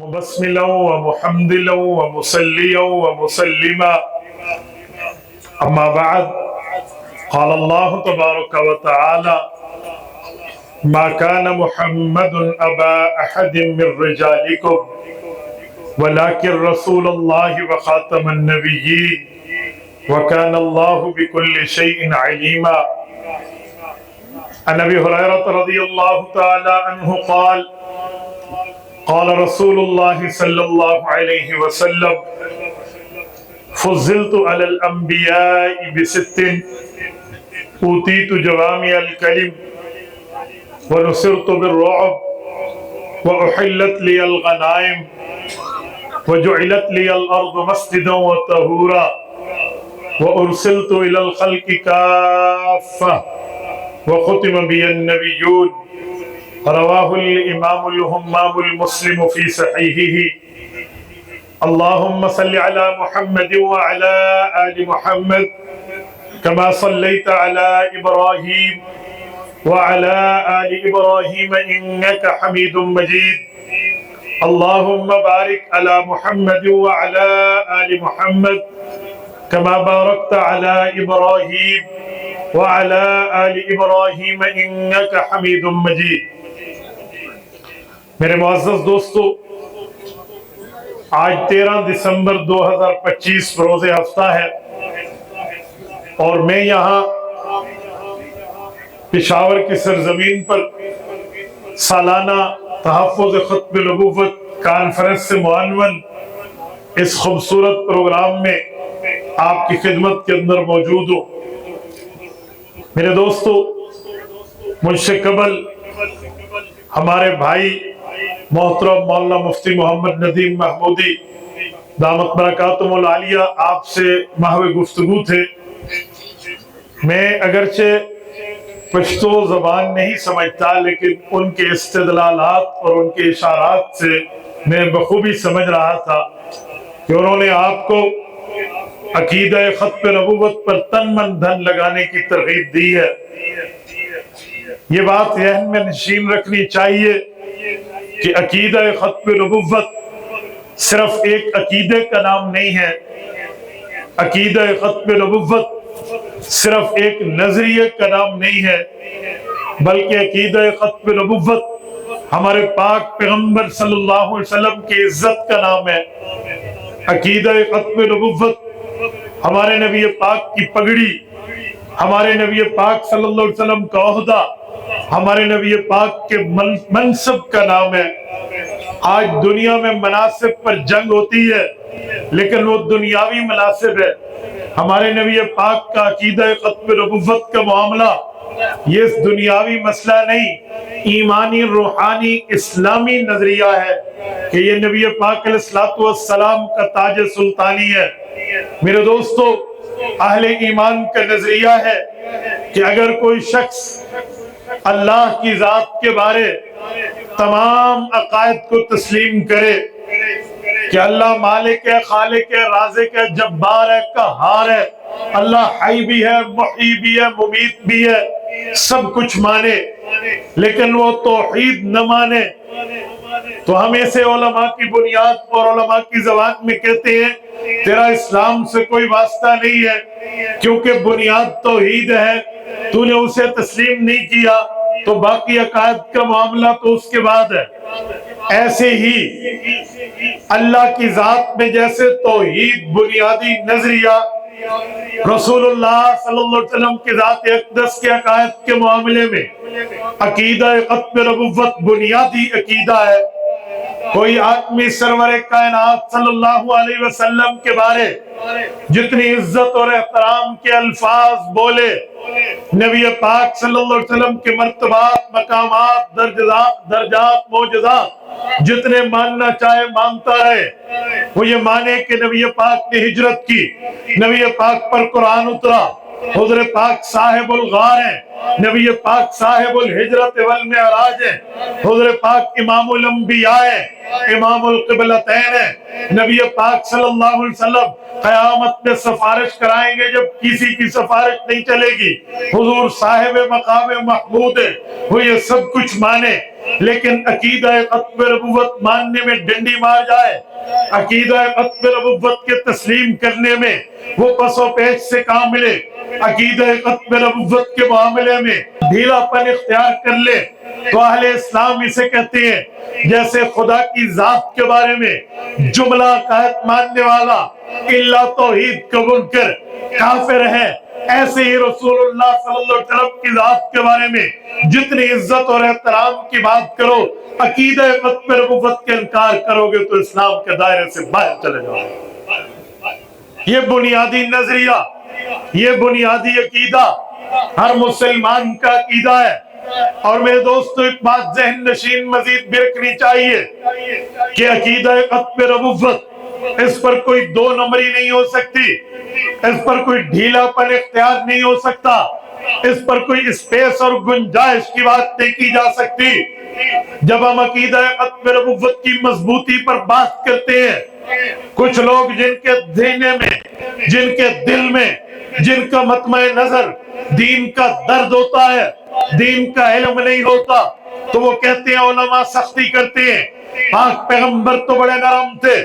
مبسملا ومحمدلا ومصليا ومسلما أما بعد قال الله تبارك وتعالى ما كان محمد أبا أحد من رجالكم ولكن رسول الله وخاتم النبيين وكان الله بكل شيء عليما. عن أبي هريرة رضي الله تعالى عنه قال قال رسول الله صلى الله عليه وسلم فضلت على الأنبياء بست أوتيت جوامع الكلم ونصرت بالرعب وأحلت لي الغنائم وجعلت لي الأرض مسجدا وطهورا وأرسلت إلى الخلق كافة وختم بي النبيون. رواه الإمام الهمام المسلم في صحيحه. اللهم صل على محمد وعلى آل محمد كما صليت على إبراهيم وعلى آل إبراهيم إنك حميد مجيد. اللهم بارك على محمد وعلى آل محمد كما باركت على إبراهيم وعلى آل إبراهيم إنك حميد مجيد. میرے معزز دوستو، آج 13 دسمبر 2025 روز ہفتہ ہے اور میں یہاں پشاور کی سرزمین پر سالانہ تحفظ ختم نبوت کانفرنس سے معنون اس خوبصورت پروگرام میں آپ کی خدمت کے اندر موجود ہوں. میرے دوستو، مجھ سے قبل ہمارے بھائی محترم مولانا مفتی محمد ندیم محمودی دامت برکاتہم العالیہ آپ سے محو گفتگو تھے. میں اگرچہ پشتو زبان نہیں سمجھتا، لیکن ان کے استدلالات اور ان کے اشارات سے میں بخوبی سمجھ رہا تھا کہ انہوں نے آپ کو عقیدہ ختم نبوت پر تن من دھن لگانے کی ترغیب دی ہے. یہ بات ذہن میں نشین رکھنی چاہیے کہ عقیدہ ختم نبوت صرف ایک عقیدے کا نام نہیں ہے. عقیدہ ختم نبوت صرف ایک نظریے کا نام نہیں ہے، بلکہ عقیدہ ختم نبوت ہمارے پاک پیغمبر صلی اللہ علیہ وسلم کی عزت کا نام ہے. عقیدہ ختم نبوت ہمارے نبی پاک کی پگڑی، ہمارے نبی پاک صلی اللہ علیہ وسلم کا عہدہ، ہمارے نبی پاک کے منصب کا نام ہے. آج دنیا میں مناصب پر جنگ ہوتی ہے، لیکن وہ دنیاوی مناصب ہے. ہمارے نبی پاک کا عقیدہ ختم نبوت کا معاملہ یہ دنیاوی مسئلہ نہیں، ایمانی روحانی اسلامی نظریہ ہے کہ یہ نبی پاک علیہ السلام کا تاج سلطانی ہے. میرے دوستو، اہل ایمان کا نظریہ ہے کہ اگر کوئی شخص اللہ کی ذات کے بارے تمام عقائد کو تسلیم کرے کہ اللہ مالک ہے، خالق ہے، رازق ہے، جبار ہے، قہار ہے، اللہ حی بھی ہے، محیی بھی ہے، ممیت بھی ہے، سب کچھ مانے، لیکن وہ توحید نہ مانے، تو ہم ایسے علماء کی بنیاد اور علماء کی زبان میں کہتے ہیں تیرا اسلام سے کوئی واسطہ نہیں ہے، کیونکہ بنیاد توحید ہے، تو نے اسے تسلیم نہیں کیا تو باقی عقائد کا معاملہ تو اس کے بعد ہے. ایسے ہی اللہ کی ذات میں جیسے توحید بنیادی نظریہ، رسول اللہ صلی اللہ علیہ وسلم کی ذات اقدس کے عقائد کے معاملے میں عقیدہ ختم نبوت بنیادی عقیدہ ہے. کوئی آدمی سرور کائنات صلی اللہ علیہ وسلم کے بارے جتنی عزت اور احترام کے الفاظ بولے، نبی پاک صلی اللہ علیہ وسلم کے مرتبات، مقامات، درجات، معجزات جتنے ماننا چاہے مانتا رہے. وہ یہ مانے کہ نبی پاک نے ہجرت کی، نبی پاک پر قرآن اترا، حضور پاک صاحب الغار ہیں، نبی پاک صاحب الہجرت والمعراج ہیں، حضور پاک امام الانبیاء ہیں، امام القبلتین ہیں، نبی پاک صلی اللہ علیہ وسلم قیامت میں سفارش کرائیں گے جب کسی کی سفارش نہیں چلے گی. حضور صاحب مقام محمود ہے, وہ یہ سب کچھ مانے لیکن عقیدہ ختم نبوت ماننے میں ڈنڈی مار جائے, عقیدہ ختم نبوت کے تسلیم کرنے میں وہ پس و پیش سے کام ملے, عقیدہ ختم نبوت کے معاملے میں ڈھیلا پن اختیار کر لے, تو اہل اسلام اسے کہتے ہیں جیسے خدا کی ذات کے بارے میں جملہ قاعد ماننے والا الا توحید قبول کر کافر ہے, ایسے ہی رسول اللہ صلی اللہ علیہ وسلم کی ذات کے بارے میں جتنی عزت اور احترام کی بات کرو, عقیدہ ختم نبوت کے انکار کرو گے تو اسلام کے دائرے سے باہر چلے جاؤ گے. یہ بنیادی نظریہ, یہ بنیادی عقیدہ ہر مسلمان کا عقیدہ ہے. اور میرے دوستو ایک بات ذہن نشین مزید بھی رکھنی چاہیے کہ عقیدہ ختم نبوت اس پر کوئی دو نمبری نہیں ہو سکتی, اس پر کوئی ڈھیلا پن اختیار نہیں ہو سکتا, اس پر کوئی اسپیس اور گنجائش کی بات نہیں کی جا سکتی. جب ہم عقیدہ ختم نبوت کی مضبوطی پر بات کرتے ہیں, کچھ لوگ جن کے سینے میں, جن کے دل میں, جن کا مطمع نظر دین کا درد ہوتا ہے, دین کا علم نہیں ہوتا, تو وہ کہتے ہیں علماء سختی کرتے ہیں. پاک پیغمبر تو بڑے نرم تھے,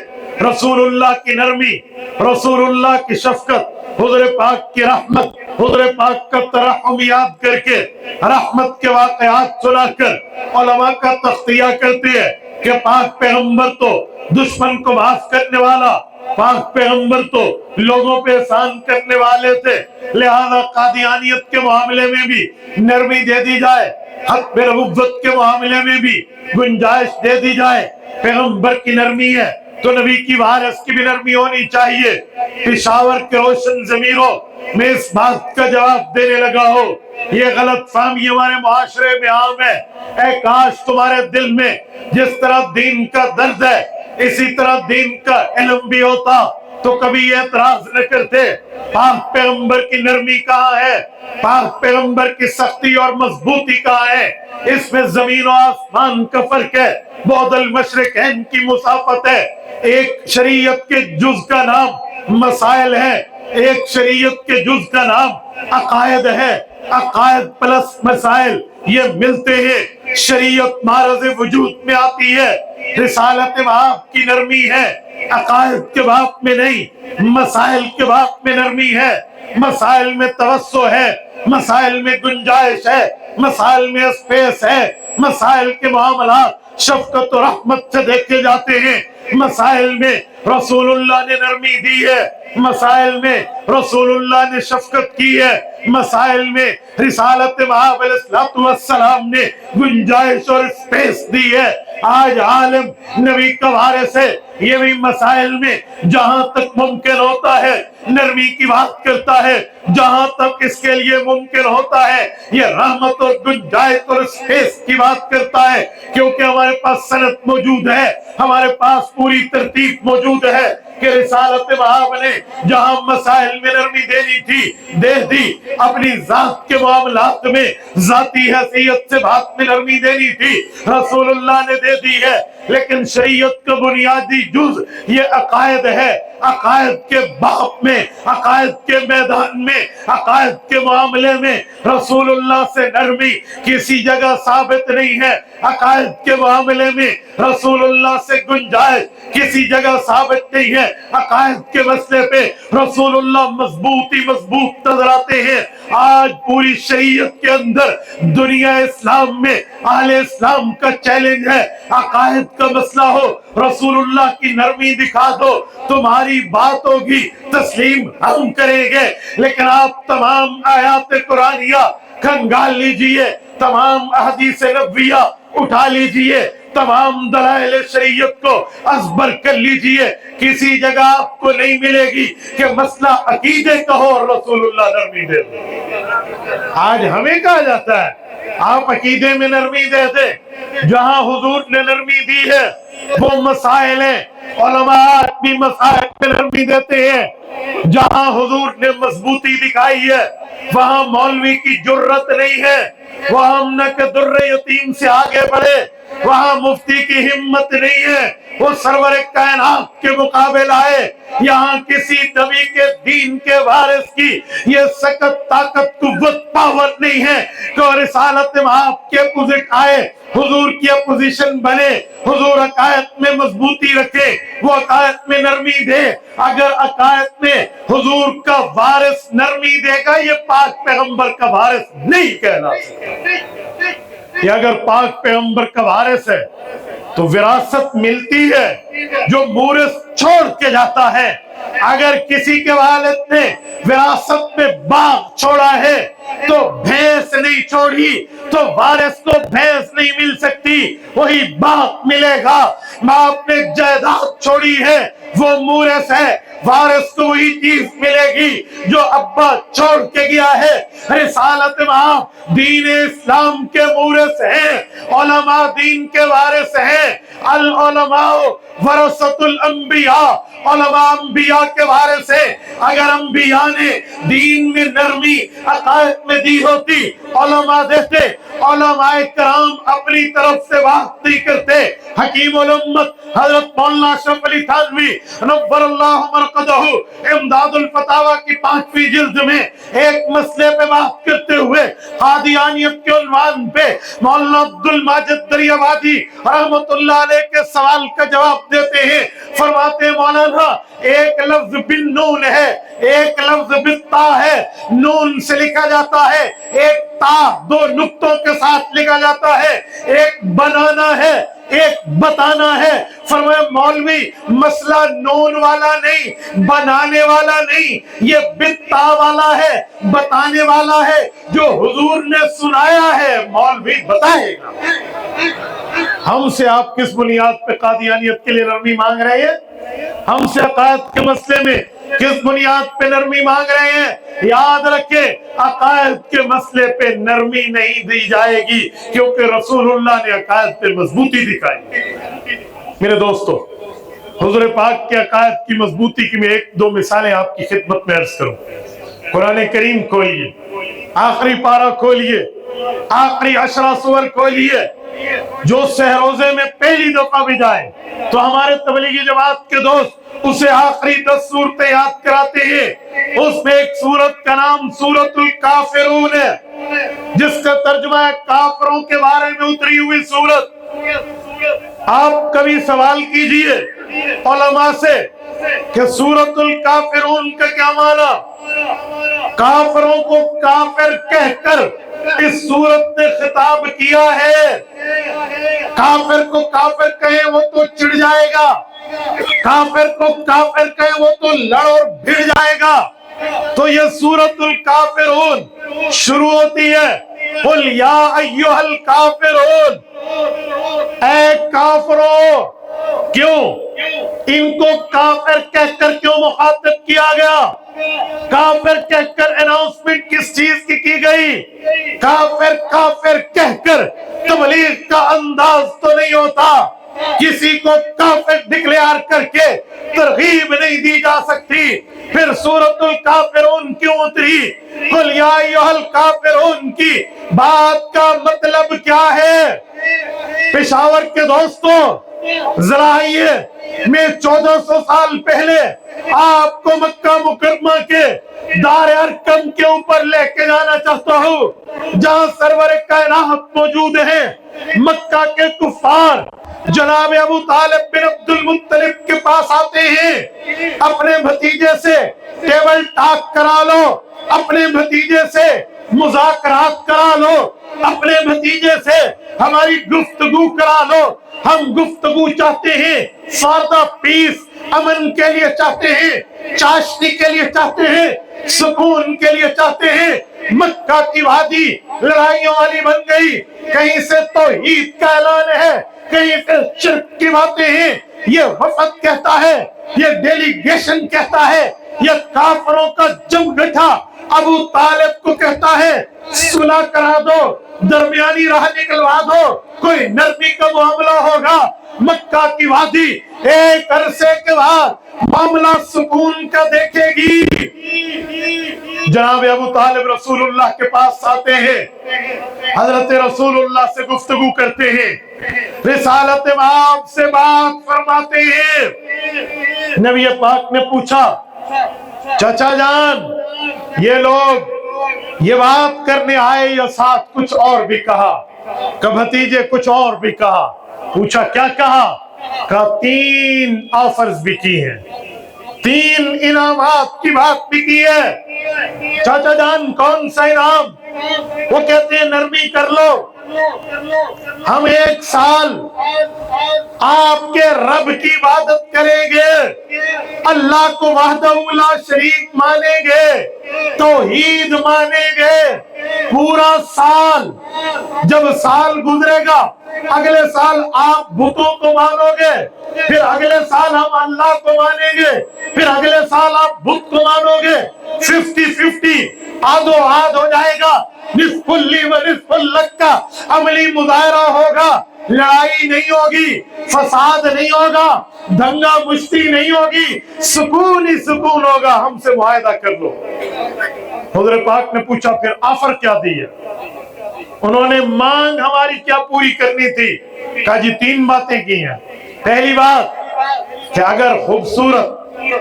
رسول اللہ کی نرمی, رسول اللہ کی شفقت, حضور پاک کی رحمت, حضور پاک کا ترحم یاد کر کے رحمت کے واقعات سنا کر علماء کا تختیہ کرتے ہیں کہ پاک پیغمبر تو دشمن کو معاف کرنے والا, پاک پیغمبر تو لوگوں پہ احسان کرنے والے تھے, لہذا قادیانیت کے معاملے میں بھی نرمی دے دی جائے, ختم نبوت کے معاملے میں بھی گنجائش دے دی جائے. پیغمبر کی نرمی ہے تو نبی کی وارث کی بھی نرمی ہونی چاہیے. پشاور کے روشن ضمیروں میں اس بات کا جواب دینے لگا ہو, یہ غلط فہمی ہمارے معاشرے میں عام ہے. اے کاش تمہارے دل میں جس طرح دین کا درد ہے اسی طرح دین کا علم بھی ہوتا تو کبھی یہ اعتراض نہ کرتے. پاک پیغمبر کی نرمی کہاں ہے, پاک پیغمبر کی سختی اور مضبوطی کہاں ہے؟ اس میں زمین و آسمان کا فرق ہے, بعد المشرقین کی مسافت ہے. ایک شریعت کے جز کا نام مسائل ہے, ایک شریعت کے جز کا نام عقائد ہے. عقائد پلس مسائل یہ ملتے ہیں, شریعت معرض وجود میں آتی ہے. رسالت باب کی نرمی ہے, عقائد کے باب میں نہیں, مسائل کے باب میں نرمی ہے. مسائل میں توسع ہے, مسائل میں گنجائش ہے, مسائل میں اسپیس ہے, مسائل کے معاملات شفقت و رحمت سے دیکھے جاتے ہیں. مسائل میں رسول اللہ نے نرمی دی ہے, مسائل میں رسول اللہ نے شفقت کی ہے, مسائل میں رسالت مآب علیہ السلام نے گنجائش اور اسپیس دی ہے. آج عالم نبی کا وارث ہے, یہ بھی مسائل میں جہاں تک ممکن ہوتا ہے نرمی کی بات کرتا ہے, جہاں تک اس کے لیے ممکن ہوتا ہے یہ رحمت اور گنجائش اور اسپیس کی بات کرتا ہے, کیونکہ ہمارے پاس سند موجود ہے, ہمارے پاس پوری ترتیب موجود ہے کہ رسالت مآب نے جہاں مسائل میں نرمی دینی تھی دے دی, اپنی ذات کے معاملات میں ذاتی حیثیت سے بات میں نرمی دینی تھی رسول اللہ نے دے دی ہے. لیکن شریعت کا بنیادی جز یہ عقائد ہے. عقائد کے باب میں, عقائد کے میدان میں, عقائد کے معاملے میں رسول اللہ سے نرمی کسی جگہ ثابت نہیں ہے. عقائد کے معاملے میں رسول اللہ سے گنجائش کسی جگہ ثابت نہیں ہے. عقائد کے مسئلے پہ رسول اللہ مضبوط نظر آتے ہیں. آج پوری شریعت کے اندر دنیا اسلام میں اہل اسلام کا چیلنج ہے, عقائد کا مسئلہ ہو رسول اللہ کی نرمی دکھا دو, تمہاری بات ہوگی تسلیم ہم کریں گے. لیکن آپ تمام آیات قرآنیہ کھنگال لیجئے, تمام احادیث نبویہ اٹھا لیجئے, تمام دلائل شریعت کو ازبر کر لیجئے, کسی جگہ آپ کو نہیں ملے گی کہ مسئلہ عقیدے کا ہو اور رسول اللہ نرمی دے دے. آج ہمیں کہا جاتا ہے آپ عقیدے میں نرمی دے دے, جہاں حضور نے نرمی دی ہے وہ مسائل ہیں. علماء بھی مسائل میں نرمی دیتے ہیں. جہاں حضور نے مضبوطی دکھائی ہے وہاں مولوی کی جرت نہیں ہے, وہ ہم نہ کہ در یتیم سے آگے بڑھے وہاں مفتی کی ہمت نہیں ہے وہ سرور کائنات کے مقابل آئے. یہاں کسی نبی کے دین کے وارث کی یہ سکت طاقت قوت پاور نہیں ہے کہ وہ رسالت مآب کے اپوزٹ آئے, حضور کی اپوزیشن بنے, حضور عقائد میں مضبوطی رکھے, وہ عقائد میں نرمی دے. اگر عقائد میں حضور کا وارث نرمی دے گا یہ پاک پیغمبر کا وارث نہیں کہنا سکتا. یہ اگر پاک پیغمبر کا وارث ہے تو وراثت ملتی ہے جو مورث چھوڑ کے جاتا ہے. اگر کسی کے والد نے وراثت میں باغ چھوڑا ہے تو بھینس نہیں چھوڑی تو وارث کو بھینس نہیں مل سکتی, وہی باغ ملے گا. باپ نے جائیداد چھوڑی ہے وہ مورث ہے, وارث کو وہی چیز ملے گی جو ابا چھوڑ کے گیا ہے. رسالت مآب دین اسلام کے مورث ہیں, علماء دین کے وارث ہیں. العلماء ورثۃ الانبیاء, علماء انبیاء کے وارث ہیں. اگر انبیاء نے دین میں نرمی عقائد میں دی ہوتی علماء دیتے. علماء کرام اپنی طرف سے بات نہیں کرتے. حکیم الامت حضرت مولانا اشرف علی تھانوی نور اللہ مرقدہ امداد الفتاوی کی 5ویں جلد میں ایک مسئلے پہ بات کرتے ہوئے قادیانیت کے عنوان پہ مولانا عبد الماجد دریاوادی رحمت اللہ علیہ کے سوال کا جواب دیتے ہیں. فرماتے ہیں مولانا ایک لفظ بالنون ہے, ایک لفظ بالتا ہے, نون سے لکھا جاتا ہے, ایک تا 2 نقطوں کے ساتھ لکھا جاتا ہے, ایک بنانا ہے ایک بتانا ہے. فرمایا مولوی مسئلہ نون والا نہیں, بنانے والا نہیں, یہ بتا والا ہے, بتانے والا ہے, جو حضور نے سنایا ہے مولوی بتائے گا. ہم سے آپ کس بنیاد پہ قادیانیت کے لیے نرمی مانگ رہے ہیں؟ ہم سے عقائد کے مسئلے میں کس بنیاد پہ نرمی مانگ رہے ہیں؟ یاد رکھیں عقائد کے مسئلے پہ نرمی نہیں دی جائے گی کیونکہ رسول اللہ نے عقائد پہ مضبوطی دکھائی. میرے دوستو, حضور پاک کے عقائد کی مضبوطی کی میں 1-2 مثالیں آپ کی خدمت میں عرض کروں. قرآن کریم کھولیے, آخری پارہ کھولیے, آخری 10 سور کھولیے. جو سہروزے میں پہلی دفعہ بھی جائے تو ہمارے تبلیغی جماعت کے دوست اسے آخری 10 سورتیں یاد کراتے ہیں. اس میں ایک سورت کا نام سورت الکافرون ہے جس کا ترجمہ ہے کافروں کے بارے میں اتری ہوئی سورت. آپ کبھی سوال کیجئے علماء سے کہ سورت الکافرون کا کیا معنی؟ کافروں کو کافر کہہ کر اس سورت نے خطاب کیا ہے. کافر کو کافر کہیں وہ تو چڑ جائے گا, کافر کو کافر کہیں وہ تو لڑ اور بھڑ جائے گا. تو یہ سورت الکافرون شروع ہوتی ہے قل یا ایھا الکافرون, اے کافروں. کیوں ان کو کافر کہہ کر کیوں مخاطب کیا گیا؟ کافر کہہ کر اناؤنسمنٹ کس چیز کی گئی؟ کافر کافر کہہ کر تبلیغ کا انداز تو نہیں ہوتا. کسی کو کافر ڈکلیئر کر کے ترغیب نہیں دی جا سکتی. پھر سورت الکافرون کیوں اتری؟ قل یا ایھا الکافرون کی بات کا مطلب کیا ہے؟ پشاور کے دوستوں ذرا آئیے, میں 1400 سال پہلے آپ کو مکہ مکرمہ کے دار ارکم کے اوپر لے کے جانا چاہتا ہوں جہاں سرور کائنات موجود ہیں. مکہ کے کفار جناب ابو طالب بن عبد المطلب کے پاس آتے ہیں, اپنے بھتیجے سے ٹیبل ٹاک کرا لو, اپنے بھتیجے سے مذاکرات کرا لو, اپنے بھتیجے سے ہماری گفتگو کرا لو. ہم گفتگو چاہتے ہیں, سادہ پیس امن کے لیے چاہتے ہیں, چاشنی کے لیے چاہتے ہیں, سکون کے لیے چاہتے ہیں. مکہ کی وادی لڑائیوں والی بن گئی, کہیں سے توحید کا اعلان ہے, کہیں سے شرک کی باتیں ہیں. یہ وفد کہتا ہے, یہ ڈیلیگیشن کہتا ہے, یہ کافروں کا جم گٹھا ابو طالب کو کہتا ہے صلح کرا دو. درمیانی راہ نکلوا دو، کوئی نرمی کا معاملہ ہوگا۔ مکہ کی وادی ایک عرصے کے بعد معاملہ سکون کا دیکھے گی۔ جناب ابو طالب رسول اللہ کے پاس آتے ہیں، حضرت رسول اللہ سے گفتگو کرتے ہیں، رسالت مآب سے بات فرماتے ہیں۔ نبی پاک نے پوچھا، چچا جان یہ لوگ یہ بات کرنے آئے یا ساتھ کچھ اور بھی کہا؟ کہ بھتیجے کچھ اور بھی کہا۔ پوچھا کیا کہا؟ کہا 3 آفرز بھی کی ہیں، 3 انعامات کی بات بھی کی ہے۔ چاچا جان کون سا انعام؟ وہ کہتے ہیں نرمی کر لو، ہم 1 سال آپ کے رب کی عبادت کریں گے، اللہ کو وحدہ لا شریک مانیں گے، توحید مانیں گے، پورا سال۔ جب سال گزرے گا اگلے سال آپ بتوں کو مانو گے، پھر اگلے سال ہم اللہ کو مانیں گے، پھر اگلے سال آپ بت کو مانو گے۔ 50-50 آدھو آدھ ہو جائے گا، نصف لی و نصف لک کا عملی مظاہرہ ہوگا۔ لڑائی نہیں ہوگی، فساد نہیں ہوگا، دنگا مشتی نہیں ہوگی، سکون ہی سکون ہوگا۔ ہم سے معاہدہ کر لو۔ حضرت پاک نے پوچھا پھر آفر کیا دی ہے؟ انہوں نے مانگ ہماری کیا پوری کرنی تھی؟ کہا جی 3 باتیں کی ہیں۔ پہلی بات کہ اگر خوبصورت،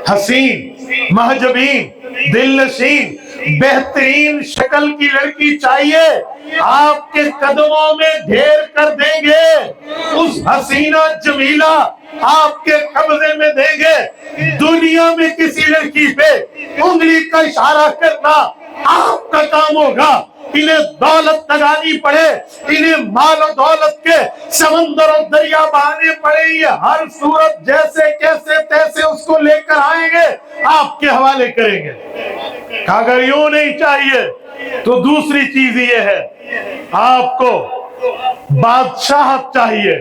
حسین، محجبین، دل نشین، بہترین شکل کی لڑکی چاہیے، آپ کے قدموں میں ڈھیر کر دیں گے، اس حسینہ جمیلہ آپ کے قبضے میں دیں گے۔ دنیا میں کسی لڑکی پہ انگلی کا اشارہ کرنا آپ کا کام ہوگا۔ انہیں دولت لگانی پڑے، انہیں مال و دولت کے سمندر و دریا بہانے پڑے، یہ ہر صورت جیسے کیسے تیسے اس کو لے کر آئیں گے، آپ کے حوالے کریں گے۔ اگر یوں نہیں چاہیے تو دوسری چیز یہ ہے، آپ کو بادشاہت چاہیے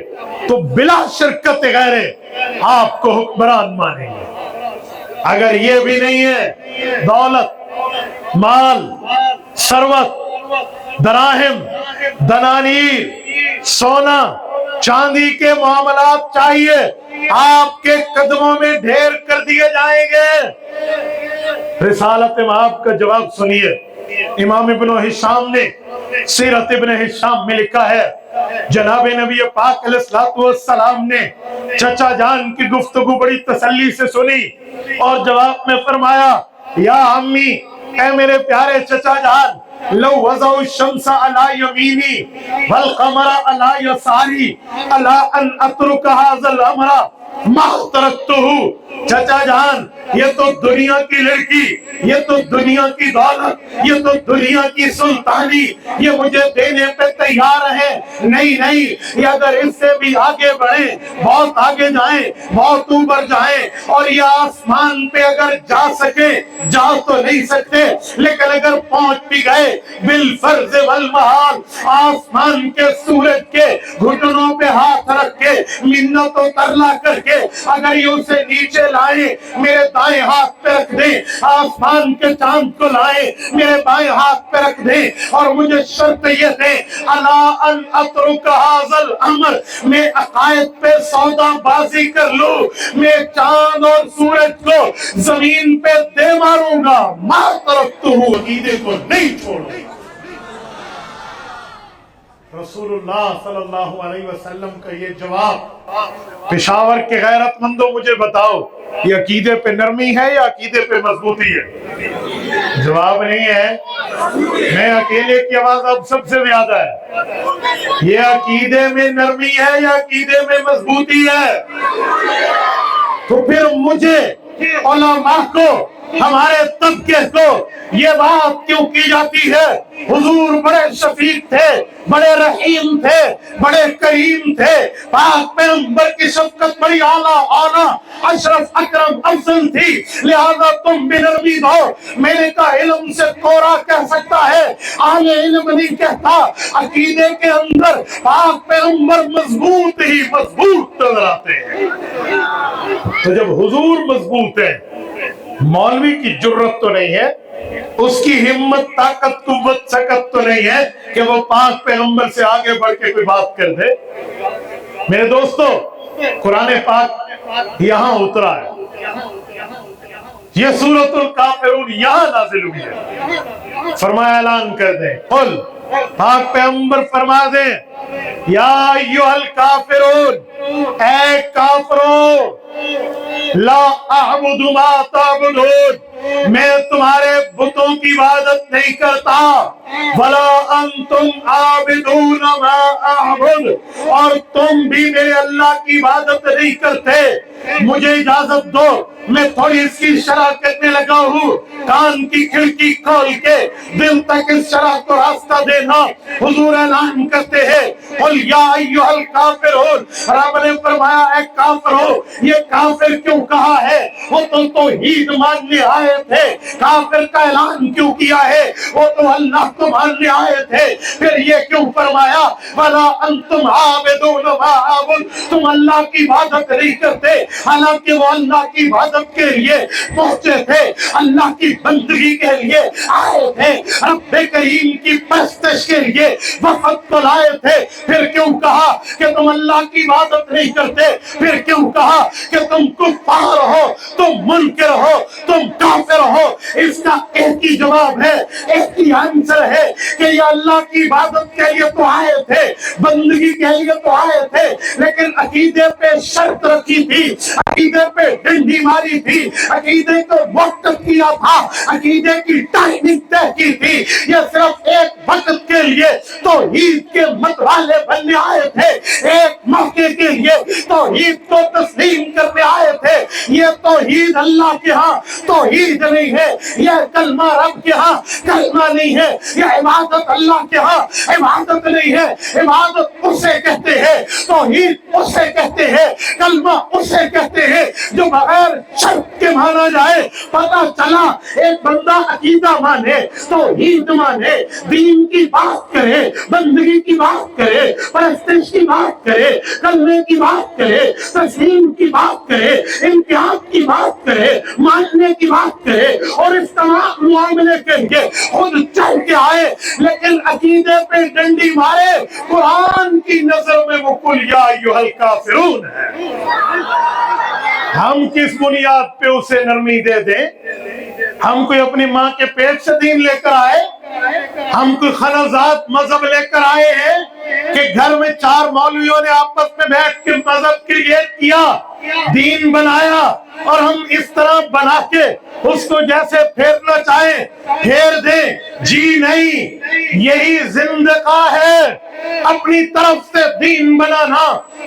تو بلا شرکت غیرے آپ کو حکمران مانیں گے۔ اگر یہ بھی نہیں ہے، دولت، مال، ثروت، دراہم، دنانیر، سونا چاندی کے معاملات چاہیے، آپ کے قدموں میں ڈھیر کر دیے جائیں گے۔ رسالت مآب کا جواب سنیے۔ امام ابن ہشام نے سیرت ابن ہشام میں لکھا ہے، جناب نبی پاک علیہ السلام نے چچا جان کی گفتگو بڑی تسلی سے سنی اور جواب میں فرمایا، یا امی، اے میرے پیارے چچا جان، لو وضع الشمس علی یمینی والقمر علی یساری الا ان اترک هذا الامر ما ترکتہ۔ چچا جان یہ تو دنیا کی لڑکی، یہ تو دنیا کی دولت، یہ تو دنیا کی سلطانی، یہ مجھے دینے پہ تیار ہے۔ نہیں، یہ اگر اس سے بھی آگے بڑھیں، بہت آگے جائیں، بہت اوپر جائیں، اور یہ آسمان پہ اگر جا سکیں، جا تو نہیں سکتے، لیکن اگر پہنچ بھی گئے بالفرض والمحال، آسمان کے سورج کے گھٹنوں پہ ہاتھ رکھ کے منت و ترلا کر کے اگر یہ اسے نیچے لائیں، میرے دائیں ہاتھ پہ رکھ دیں، آسمان کے چاند کو لائیں، میرے بائیں ہاتھ پہ رکھ دیں، اور مجھے شرط یہ دیں، الا ان اترک هذا الامر، میں عقائد پہ سودا بازی کر لوں، میں چاند اور سورج کو زمین پہ دے ماروں گا، ما ترکتہ، عقیدے کو نہیں چھوڑوں۔ رسول اللہ صلی اللہ علیہ وسلم کا یہ جواب، پشاور کے غیرت مندوں مجھے بتاؤ، یہ عقیدے پہ نرمی ہے یا عقیدے پہ مضبوطی ہے؟ جواب نہیں ہے۔ میں اکیلے کی آواز اب سب سے زیادہ ہے۔ یہ عقیدے میں نرمی ہے یا عقیدے میں مضبوطی ہے؟ تو پھر مجھے، علماء کو، ہمارے طبقے کو یہ بات کیوں کی جاتی ہے؟ حضور بڑے شفیق تھے، بڑے رحیم تھے، بڑے کریم تھے، پاک پیغمبر کی شفقت بڑی اعلیٰ اعلیٰ اشرف اکرم افضل تھی، لہذا تم بھی نرمی دو۔ میں نے کہا علم سے کورا کہہ سکتا ہے، اہل علم نہیں کہتا۔ عقیدے کے اندر پاک پیغمبر مضبوط ہی مضبوط نظر آتے ہیں۔ تو جب حضور مضبوط ہے، مولوی کی جرت تو نہیں ہے اس کی ہمت طاقت قوت سکت تو نہیں ہے کہ وہ پاک پیغمبر سے آگے بڑھ کے کوئی بات کر دے۔ میرے دوستو، قرآن پاک یہاں اترا ہے، یہ سورۃ الکافرون یہاں نازل ہوئی ہے۔ فرمایا اعلان کر دیں، قل، پاک پیغمبر فرما دیں، یا ایھا الکافرون، اے کافروں، لا اعبد ما تعبدون، میں تمہارے بتوں کی عبادت نہیں کرتا، ولا انتم عابدون ما اعبد، اور تم بھی میرے اللہ کی عبادت نہیں کرتے۔ مجھے اجازت دو، میں تھوڑی اس کی شرح کرنے لگا ہوں، کان کی کھڑکی کھول کے دل تک اس شرح کو راستہ دینا۔ حضور اعلان کرتے ہیں، قل یا ایھا الکافرون، رب نے فرمایا اے کافرو، یہ کافر کیوں کہا ہے؟ وہ تو توحید ماننے آئے تھے، کافر کا اعلان کیوں کیا ہے؟ وہ تو اللہ کو ماننے آئے تھے، پھر یہ کیوں فرمایا وَلَا أَنْتُمْ عَابِدُونَ مَا أَعْبُدُ، تم اللہ کی عبادت نہیں کرتے، حالانکہ وہ اللہ کی عبادت کے لیے پہنچے تھے، اللہ کی بندگی کے لیے آئے تھے، رب کریم کی پرستش کے لیے وفد کو لائے تھے۔ پھر کیوں کہا کہ تم اللہ کی عبادت نہیں کرتے؟ پھر کیوں کہا کہ تم کفار ہو، تم منکر ہو، تم کافر ہو؟ اس کا ایک ہی جواب ہے، ایک ہی آنسر ہے کہ یہ اللہ کی عبادت کے لیے تو آئے تھے، بندگی کے لیے تو آئے تھے، لیکن عقیدے پہ شرط رکھی تھی، عقیدے پہ ڈنڈی ماری تھی، عقیدے کو وقت کیا تھا، عقیدے کی ٹائمنگ طے کی تھی۔ یہ صرف ایک وقت کے لیے توحید کے متوالے بننے آئے تھے، ایک موقع کے لیے توحید کو تسلیم کرنے آئے تھے۔ یہ توحید اللہ کے ہاں توحید نہیں ہے، یہ کلمہ رب کے ہاں کلمہ نہیں ہے، یہ عبادت اللہ کے ہاں عبادت نہیں ہے۔ عبادت اسے کہتے ہیں، توحید اسے کہتے ہیں، کلمہ اسے کہتے ہیں جو بغیر شرط کے مانا جائے۔ پتہ چلا ایک بندہ عقیدہ مانے، توحید مانے، دین کی بات کرے، بندگی کی بات کرے، پرستش کی بات کرے، کلمے کی بات کرے، تسلیم کی بات کرے، امتیاز کی بات کرے، ماننے کی بات کرے، اور اس تمام معاملے کے لیے خود چل کے آئے، لیکن عقیدے پہ ڈنڈی مارے۔ قرآن کی نظر میں وہ قل یا ایھا الکافرون ہے۔ ہم کس بنیاد پہ اسے نرمی دے دیں؟ ہم کوئی اپنی ماں کے پیٹ سے دین لے کر آئے؟ ہم کوئی خلازات مذہب لے کر آئے ہیں کہ گھر میں 4 مولویوں نے آپس میں بیٹھ کے مذہب کریٹ کیا، دین بنایا، اور ہم اس طرح بنا کے اس کو جیسے پھیرنا چاہیں پھیر دیں؟ جی نہیں، یہی زندگی ہے، اپنی طرف سے دین بنانا۔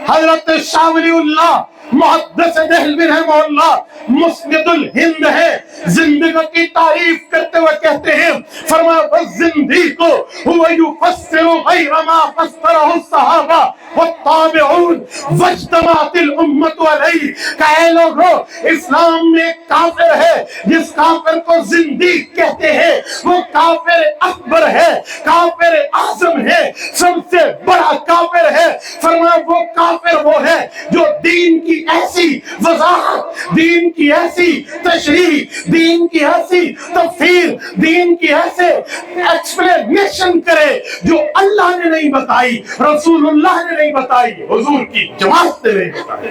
حضرت شاہ ولی اللہ محدث دہلوی رحمہ اللہ مسند الہند ہے، زندگی کی تعریف کرتے ہوئے کہتے ہیں، فرمایا والزندیق هو يفسر غیر ما فسره الصحابہ والتابعون واجتمعت الامة علیہ۔ کہ اے لوگو، اسلام میں ایک کافر ہے جس کافر کو زندیق کہتے ہیں، وہ کافر اکبر ہے، کافر اعظم ہے، سب سے بڑا کافر ہے۔ فرمایا وہ کافر وہ ہے جو دین کی ایسی وضاحت، دین کی ایسی تشریح، دین کی ایسی تفسیر، دین کی ایسے ایکسپلینیشن کرے جو اللہ نے نہیں بتائی، رسول اللہ نے نہیں بتائی، حضور کی جماعت نے نہیں بتائی۔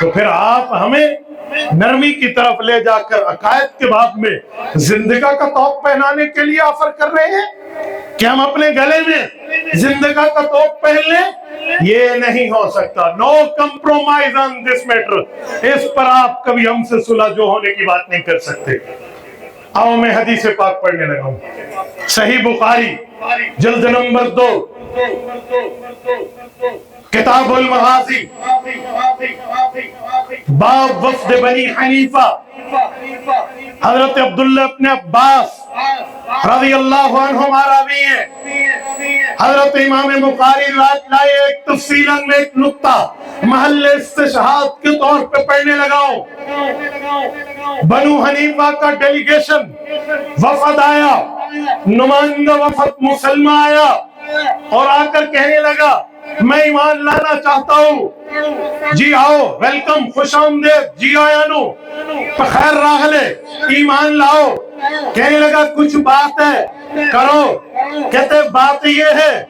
تو پھر آپ ہمیں نرمی کی طرف لے جا کر عقائد کے باب میں زندگی کا توق پہنانے کے لیے آفر کر رہے ہیں کہ ہم اپنے گلے میں زندگی کا توق پہن لیں؟ یہ نہیں ہو سکتا۔ نو کمپرومائز آن دس میٹر، اس پر آپ کبھی ہم سے صلح جو ہونے کی بات نہیں کر سکتے۔ آؤ میں حدیث پاک پڑھنے لگا ہوں۔ صحیح بخاری جلد نمبر 2 کتاب المغازی باب وفد بنی حنیفہ، حضرت عبداللہ ابن عباس رضی اللہ عنہما راوی ہیں۔ حضرت امام بخاری لائے ایک تفصیلاً میں ایک نقطہ محل استشہاد کے طور پہ پڑھنے لگاؤں۔ بنو حنیفہ کا ڈیلیگیشن وفد آیا، نمائندہ وفد مسلمہ آیا، اور آ کر کہنے لگا میں ایمان لانا چاہتا ہوں، جی آؤ، ویلکم، خوش آمدید، جی آیا نو خیر راغلے، ایمان لاؤ. کہنے لگا کچھ بات ہے کرو. کہتے بات یہ ہے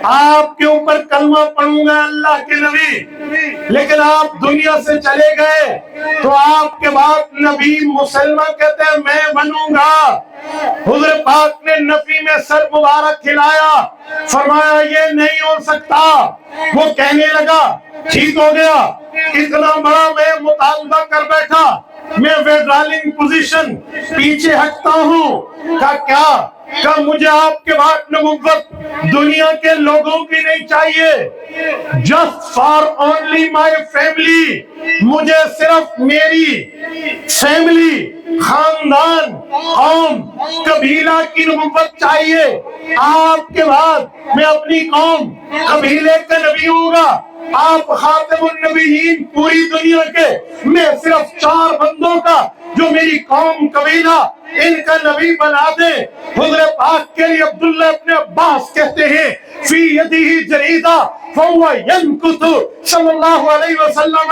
آپ کے اوپر کلمہ پڑھوں گا اللہ کے نبی، لیکن آپ دنیا سے چلے گئے تو آپ کے بعد نبی مسلمہ کہتے ہیں میں بنوں گا. حضور پاک نے نفی میں سر مبارک ہلایا، فرمایا یہ نہیں ہو سکتا. وہ کہنے لگا ٹھیک ہو گیا، اتنا بڑا میں مطالبہ کر بیٹھا، میں ویڈرالنگ پوزیشن پیچھے ہٹتا ہوں. کہا مجھے آپ کے بعد نبوت دنیا کے لوگوں کی نہیں چاہیے، just for only my family، مجھے صرف میری فیملی، خاندان، قوم، قبیلہ کی نبوت چاہیے. آپ کے بعد میں اپنی قوم، قبیلے کا نبی ہوں گا. آپ خاتم النبیین پوری دنیا کے، میں صرف 4 بندوں کا جو میری قوم، قبیلہ، ان کا نبی بنا دے. حضور پاک کے لیے عبداللہ ابن عباس کہتے ہیں فی یدہ جریدہ فہو ینکث صلی اللہ علیہ وسلم،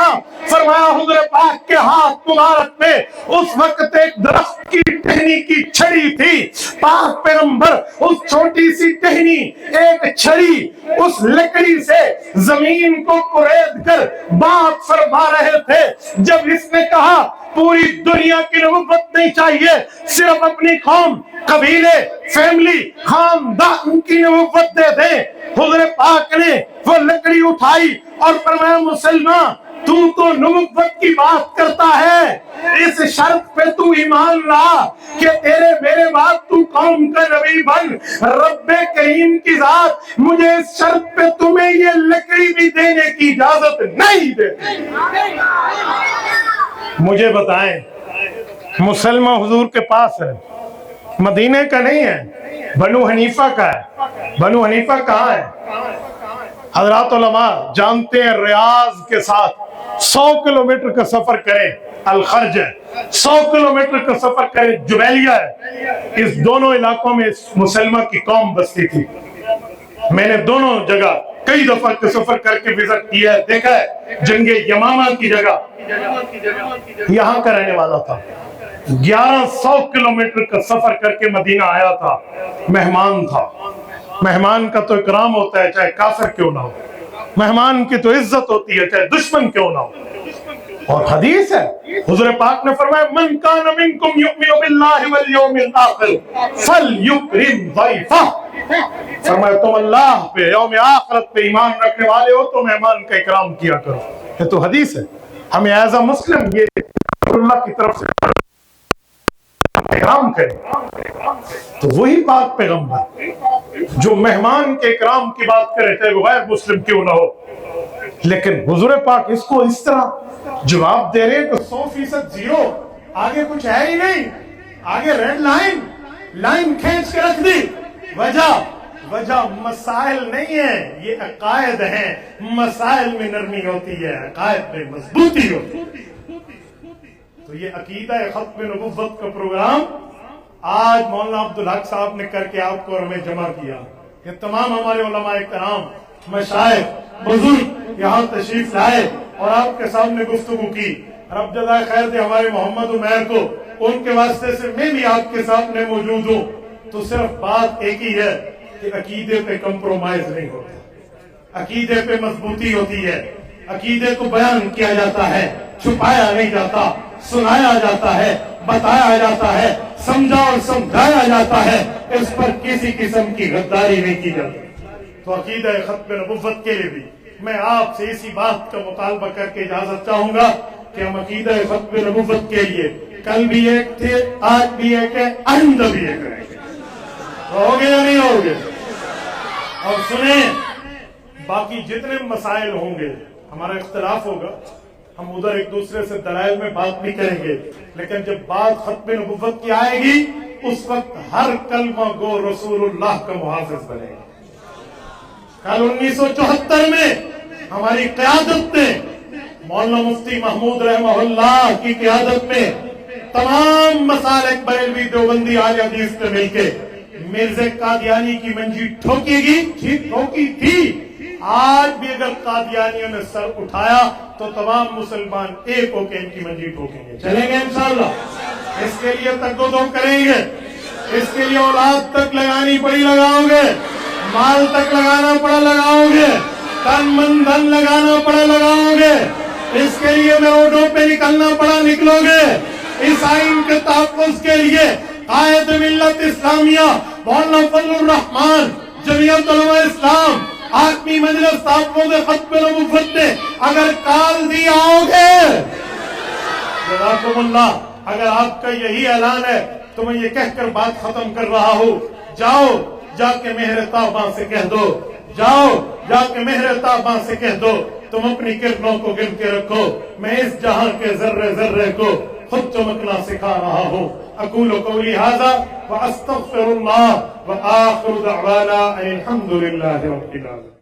فرمایا حضور پاک کے ہاتھ مبارک میں اس وقت ایک درخت کی ٹہنی کی چھڑی تھی. پاک پیغمبر اس چھوٹی سی ٹہنی، ایک چھڑی، اس لکڑی سے زمین کو کرید کر بات فرما رہے تھے. جب اس نے کہا پوری دنیا کی نبوت نہیں چاہیے، صرف اپنی قوم، قبیلے، فیملی، خاندان کی نبوت دے دیں، حضور پاک نے وہ لکڑی اٹھائی اور فرمایا مسلمان تو نبوت کی بات کرتا ہے، اس شرط پہ تو ایمان لا کہ تیرے میرے بعد تو قوم کا نبی بن. رب کریم کی ذات مجھے اس شرط پہ تمہیں یہ لکڑی بھی دینے کی اجازت نہیں دیتی. مجھے بتائیں، مسلمہ حضور کے پاس ہے، مدینے کا نہیں ہے، بنو حنیفہ کا ہے. بنو حنیفہ کہاں ہے؟ حضرات علماء جانتے ہیں ریاض کے ساتھ 100 کلومیٹر کا سفر کریں الخرج ہے، 100 کلومیٹر کا سفر کریں جبیلیہ ہے. اس دونوں علاقوں میں مسلمہ کی قوم بستی تھی. میں نے دونوں جگہ کئی دفعہ کے سفر کر کے وزٹ کیا ہے، دیکھا ہے. جنگ یمامہ کی جگہ یہاں کا رہنے والا تھا، 1100 کلومیٹر کا سفر کر کے مدینہ آیا تھا. مہمان تھا. مہمان کا تو اکرام ہوتا ہے چاہے کافر کیوں نہ ہو، مہمان کی تو عزت ہوتی ہے چاہے دشمن کیوں نہ ہو. اور حدیث ہے حضور پاک نے فرمایا من کان منکم یؤمن باللہ والیوم الاخر فلیکرم ضیفہ. فرمایا تم اللہ پہ، یوم آخرت پہ ایمان رکھنے والے ہو تو مہمان کا اکرام کیا کرو. یہ تو حدیث ہے. ہمیں ایز اے مسلم یہ اللہ کی طرف سے اکرام کریں. تو وہی پاک پیغمبر جو مہمان کے اکرام کی بات کرے چاہے وہ غیر مسلم کیوں نہ ہو، لیکن حضور پاک اس کو اس طرح جواب دے رہے ہیں کہ 100% زیرو، آگے کچھ ہے ہی نہیں. آگے ریڈ لائن کھینچ کے رکھ دی. وجہ مسائل نہیں ہے، یہ عقائد ہیں. مسائل میں نرمی ہوتی ہے، عقائد میں مضبوطی ہوتی ہے. تو یہ عقیدہ ختم نبوت کا پروگرام آج مولانا عبدالحق صاحب نے کر کے آپ کو اور ہمیں جمع کیا. یہ تمام ہمارے علماء کرام، مشائخ، بزرگ یہاں تشریف لائے اور آپ کے سامنے گفتگو کی. رب جزائے خیر دے ہمارے محمد عمیر کو، ان کے واسطے سے میں بھی آپ کے سامنے موجود ہوں. تو صرف بات ایک ہی ہے کہ عقیدے پہ کمپرومائز نہیں ہوتا، عقیدے پہ مضبوطی ہوتی ہے. عقیدے کو بیان کیا جاتا ہے، چھپایا نہیں جاتا، سنایا جاتا ہے، بتایا جاتا ہے، سمجھا اور سمجھایا جاتا ہے. اس پر کسی قسم کی غداری نہیں کی جاتی. تو عقیدہ ختم نبوت کے لیے بھی میں آپ سے اسی بات کا مطالبہ کر کے اجازت چاہوں گا کہ ہم عقیدہ ختم نبوت کے لیے کل بھی ایک تھے، آج بھی ایک ہے، آئندہ بھی ایک رہیں گے. ہو گے یا نہیں ہو گے؟ اور سنیں، باقی جتنے مسائل ہوں گے ہمارا اختلاف ہوگا، ہم ادھر ایک دوسرے سے دلائل میں بات بھی کریں گے، لیکن جب بات ختم نبوت کی آئے گی اس وقت ہر کلمہ گو رسول اللہ کا محافظ بنے گا. کل 1974 میں ہماری قیادت نے، مولانا مفتی محمود رحمہ اللہ کی قیادت میں، تمام مسالک بریلوی دیوبندی اہل حدیث نے مل کے مرزا قادیانی کی منجی ٹھوکی گی، ٹھوکی تھی. آج بھی اگر قادیانیوں نے سر اٹھایا تو تمام مسلمان ایک ہو کے ان کی منجی ٹھوکیں گے. چلیں گے انشاءاللہ. اس کے لیے تگ و دو کریں گے. اس کے لیے اولاد تک لگانی پڑی لگاؤ گے, مال تک لگانا پڑا لگاؤ گے, تن من دھن لگانا پڑا لگاؤ گے. اس کے لیے میں روڈوں پہ نکلنا پڑا نکلو گے. اس آئین کے تحفظ کے لیے قائد ملت اسلامیہ مولانا فضل الرحمان, جمعیت علماء اسلام, آٹھویں مجلس تحفظ ختم نبوت نے اگر کال دی آؤ گے. جزاکم اللہ. اگر آپ کا یہی اعلان ہے تو میں یہ کہہ کر بات ختم کر رہا ہوں, جاؤ جا کے مہر طاباں سے کہہ دو, جاؤ جا کے مہر طاباں سے کہہ دو تم اپنی کرنوں کو گن کے رکھو, میں اس جہاں کے ذرے ذرے کو خود چمکنا سکھا رہا ہوں. اقول قولی ھذا واستغفر اللہ وآخر دعوانا ان الحمد للہ رب العالمین.